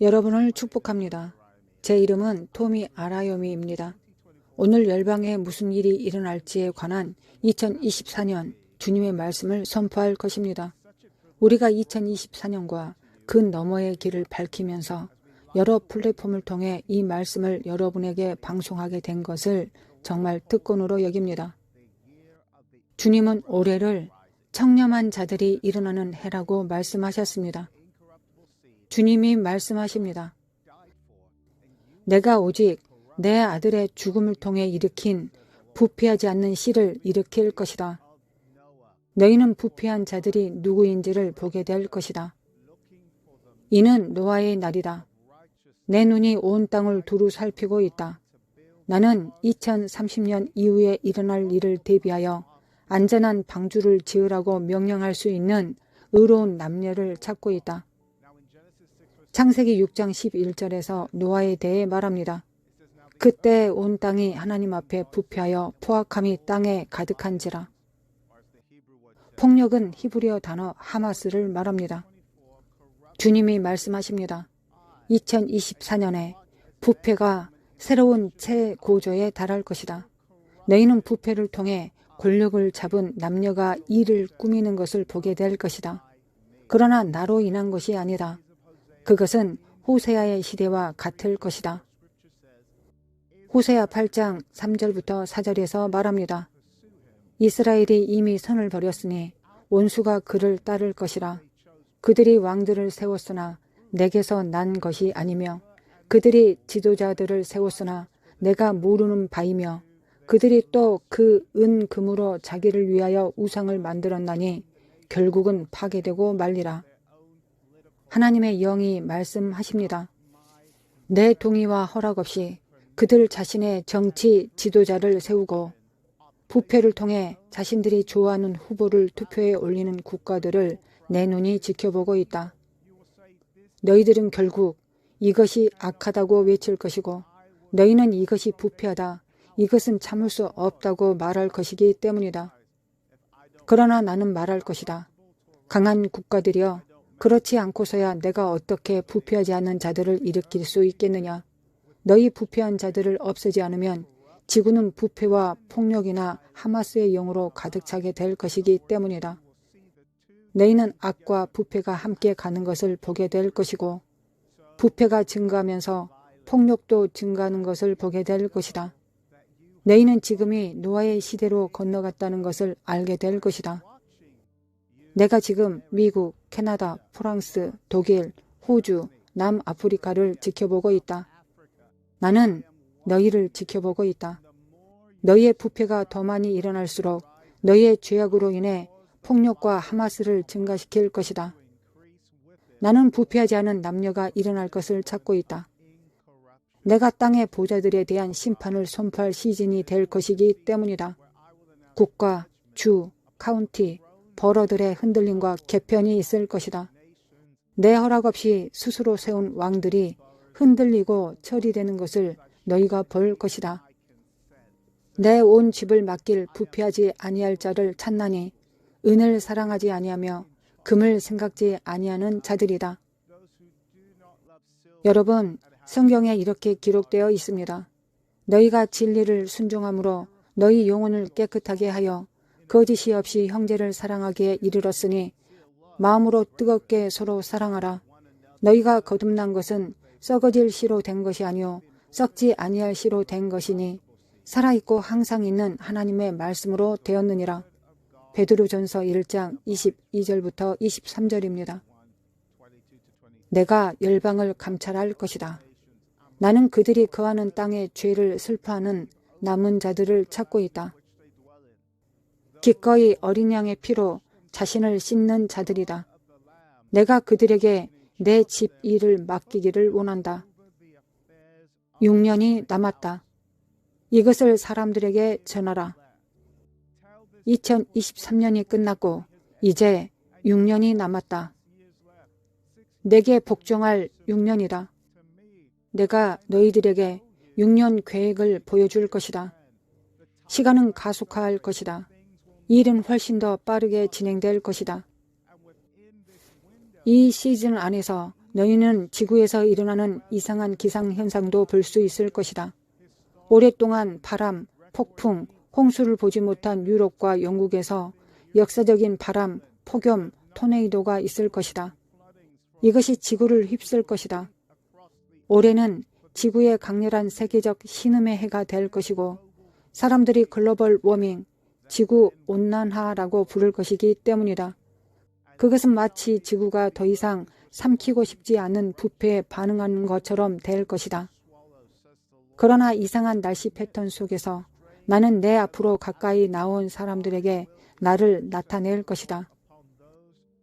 여러분을 축복합니다. 제 이름은 토미 아라요미입니다. 오늘 열방에 무슨 일이 일어날지에 관한 2024년 주님의 말씀을 선포할 것입니다. 우리가 2024년과 그 너머의 길을 밝히면서 여러 플랫폼을 통해 이 말씀을 여러분에게 방송하게 된 것을 정말 특권으로 여깁니다. 주님은 올해를 청렴한 자들이 일어나는 해라고 말씀하셨습니다. 주님이 말씀하십니다. 내가 오직 내 아들의 죽음을 통해 일으킨 부패하지 않는 씨를 일으킬 것이다. 너희는 부패한 자들이 누구인지를 보게 될 것이다. 이는 노아의 날이다. 내 눈이 온 땅을 두루 살피고 있다. 나는 2030년 이후에 일어날 일을 대비하여 안전한 방주를 지으라고 명령할 수 있는 의로운 남녀를 찾고 있다. 창세기 6장 11절에서 노아에 대해 말합니다. 그때 온 땅이 하나님 앞에 부패하여 포악함이 땅에 가득한지라. 폭력은 히브리어 단어 하마스를 말합니다. 주님이 말씀하십니다. 2024년에 부패가 새로운 최고조에 달할 것이다. 너희는 부패를 통해 권력을 잡은 남녀가 일을 꾸미는 것을 보게 될 것이다. 그러나 나로 인한 것이 아니다. 그것은 호세아의 시대와 같을 것이다. 호세아 8장 3절부터 4절에서 말합니다. 이스라엘이 이미 선을 버렸으니 원수가 그를 따를 것이라. 그들이 왕들을 세웠으나 내게서 난 것이 아니며 그들이 지도자들을 세웠으나 내가 모르는 바이며 그들이 또 그 은금으로 자기를 위하여 우상을 만들었나니 결국은 파괴되고 말리라. 하나님의 영이 말씀하십니다. 내 동의와 허락 없이 그들 자신의 정치 지도자를 세우고 부패를 통해 자신들이 좋아하는 후보를 투표에 올리는 국가들을 내 눈이 지켜보고 있다. 너희들은 결국 이것이 악하다고 외칠 것이고 너희는 이것이 부패하다, 이것은 참을 수 없다고 말할 것이기 때문이다. 그러나 나는 말할 것이다. 강한 국가들이여, 그렇지 않고서야 내가 어떻게 부패하지 않는 자들을 일으킬 수 있겠느냐. 너희 부패한 자들을 없애지 않으면 지구는 부패와 폭력이나 하마스의 영으로 가득 차게 될 것이기 때문이다. 너희는 악과 부패가 함께 가는 것을 보게 될 것이고 부패가 증가하면서 폭력도 증가하는 것을 보게 될 것이다. 너희는 지금이 노아의 시대로 건너갔다는 것을 알게 될 것이다. 내가 지금 미국, 캐나다, 프랑스, 독일, 호주, 남아프리카를 지켜보고 있다. 나는 너희를 지켜보고 있다. 너희의 부패가 더 많이 일어날수록 너희의 죄악으로 인해 폭력과 하마스를 증가시킬 것이다. 나는 부패하지 않은 남녀가 일어날 것을 찾고 있다. 내가 땅의 보좌들에 대한 심판을 선포할 시즌이 될 것이기 때문이다. 국가, 주, 카운티, 버러들의 흔들림과 개편이 있을 것이다. 내 허락 없이 스스로 세운 왕들이 흔들리고 처리되는 것을 너희가 볼 것이다. 내 온 집을 맡길 부패하지 아니할 자를 찾나니 은을 사랑하지 아니하며 금을 생각지 아니하는 자들이다. 여러분, 성경에 이렇게 기록되어 있습니다. 너희가 진리를 순종함으로 너희 영혼을 깨끗하게 하여 거짓이 없이 형제를 사랑하기에 이르렀으니 마음으로 뜨겁게 서로 사랑하라. 너희가 거듭난 것은 썩어질 씨로 된 것이 아니요 썩지 아니할 씨로 된 것이니 살아있고 항상 있는 하나님의 말씀으로 되었느니라. 베드로전서 1장 22절부터 23절입니다. 내가 열방을 감찰할 것이다. 나는 그들이 거하는 땅의 죄를 슬퍼하는 남은 자들을 찾고 있다. 기꺼이 어린 양의 피로 자신을 씻는 자들이다. 내가 그들에게 내 집 일을 맡기기를 원한다. 6년이 남았다. 이것을 사람들에게 전하라. 2023년이 끝났고 이제 6년이 남았다. 내게 복종할 6년이다. 내가 너희들에게 6년 계획을 보여줄 것이다. 시간은 가속화할 것이다. 일은 훨씬 더 빠르게 진행될 것이다. 이 시즌 안에서 너희는 지구에서 일어나는 이상한 기상현상도 볼 수 있을 것이다. 오랫동안 바람, 폭풍, 홍수를 보지 못한 유럽과 영국에서 역사적인 바람, 폭염, 토네이도가 있을 것이다. 이것이 지구를 휩쓸 것이다. 올해는 지구의 강렬한 세계적 신음의 해가 될 것이고 사람들이 글로벌 워밍, 지구 온난화라고 부를 것이기 때문이다. 그것은 마치 지구가 더 이상 삼키고 싶지 않은 부패에 반응하는 것처럼 될 것이다. 그러나 이상한 날씨 패턴 속에서 나는 내 앞으로 가까이 나온 사람들에게 나를 나타낼 것이다.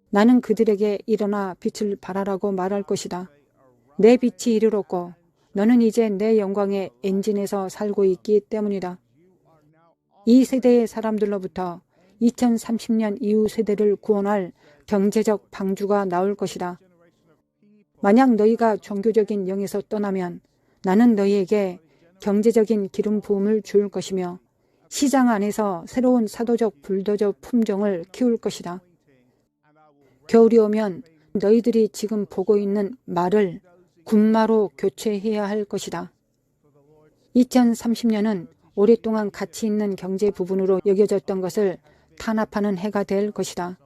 나는 그들에게 일어나 빛을 발하라고 말할 것이다. 내 빛이 이르렀고 너는 이제 내 영광의 엔진에서 살고 있기 때문이다. 이 세대의 사람들로부터 2030년 이후 세대를 구원할 경제적 방주가 나올 것이다. 만약 너희가 종교적인 영에서 떠나면 나는 너희에게 경제적인 기름 부음을 줄 것이며 시장 안에서 새로운 사도적 불도저 품종을 키울 것이다. 겨울이 오면 너희들이 지금 보고 있는 말을 군마로 교체해야 할 것이다. 2030년은 오랫동안 가치 있는 경제 부분으로 여겨졌던 것을 탄압하는 해가 될 것이다.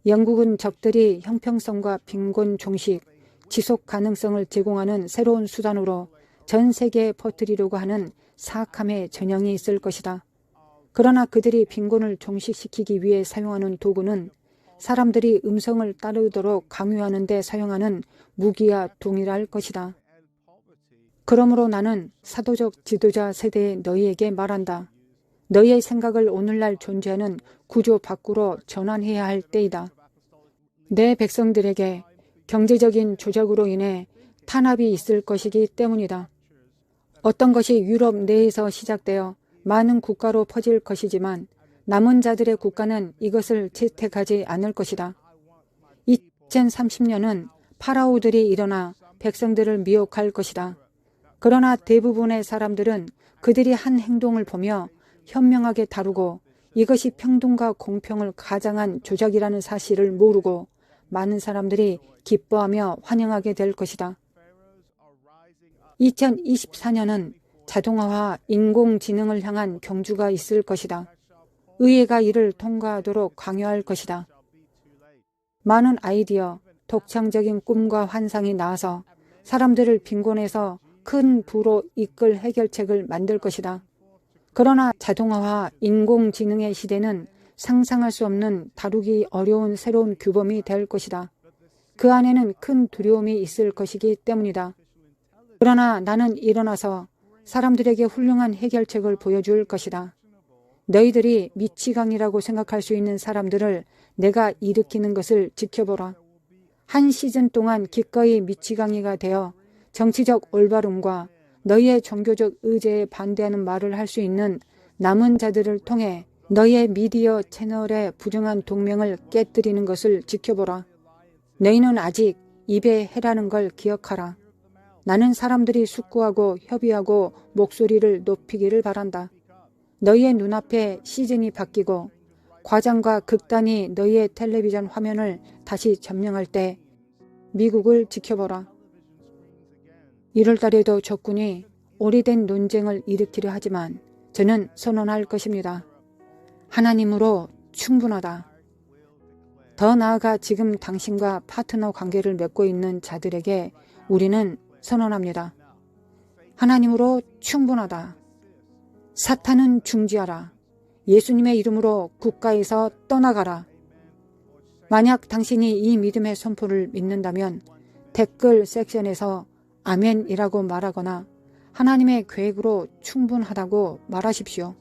영국은 적들이 형평성과 빈곤 종식, 지속 가능성을 제공하는 새로운 수단으로 전 세계에 퍼뜨리려고 하는 사악함의 전형이 있을 것이다. 그러나 그들이 빈곤을 종식시키기 위해 사용하는 도구는 사람들이 음성을 따르도록 강요하는 데 사용하는 무기와 동일할 것이다. 그러므로 나는 사도적 지도자 세대의 너희에게 말한다. 너희의 생각을 오늘날 존재하는 구조 밖으로 전환해야 할 때이다. 내 백성들에게 경제적인 조작으로 인해 탄압이 있을 것이기 때문이다. 어떤 것이 유럽 내에서 시작되어 많은 국가로 퍼질 것이지만 남은 자들의 국가는 이것을 채택하지 않을 것이다. 2030년은 파라오들이 일어나 백성들을 미혹할 것이다. 그러나 대부분의 사람들은 그들이 한 행동을 보며 현명하게 다루고 이것이 평등과 공평을 가장한 조작이라는 사실을 모르고 많은 사람들이 기뻐하며 환영하게 될 것이다. 2024년은 자동화와 인공지능을 향한 경주가 있을 것이다. 의회가 이를 통과하도록 강요할 것이다. 많은 아이디어, 독창적인 꿈과 환상이 나와서 사람들을 빈곤에서 큰 부로 이끌 해결책을 만들 것이다. 그러나 자동화와 인공지능의 시대는 상상할 수 없는 다루기 어려운 새로운 규범이 될 것이다. 그 안에는 큰 두려움이 있을 것이기 때문이다. 그러나 나는 일어나서 사람들에게 훌륭한 해결책을 보여줄 것이다. 너희들이 미치광이라고 생각할 수 있는 사람들을 내가 일으키는 것을 지켜보라. 한 시즌 동안 기꺼이 미치광이가 되어 정치적 올바름과 너희의 종교적 의제에 반대하는 말을 할 수 있는 남은 자들을 통해 너희의 미디어 채널의 부정한 동맹을 깨뜨리는 것을 지켜보라. 너희는 아직 입에 해라는 걸 기억하라. 나는 사람들이 숙고하고 협의하고 목소리를 높이기를 바란다. 너희의 눈앞에 시즌이 바뀌고 과장과 극단이 너희의 텔레비전 화면을 다시 점령할 때 미국을 지켜보라. 1월 달에도 적군이 오래된 논쟁을 일으키려 하지만 저는 선언할 것입니다. 하나님으로 충분하다. 더 나아가 지금 당신과 파트너 관계를 맺고 있는 자들에게 우리는 선언합니다. 하나님으로 충분하다. 사탄은 중지하라. 예수님의 이름으로 국가에서 떠나가라. 만약 당신이 이 믿음의 선포를 믿는다면 댓글 섹션에서 아멘이라고 말하거나 하나님의 계획으로 충분하다고 말하십시오.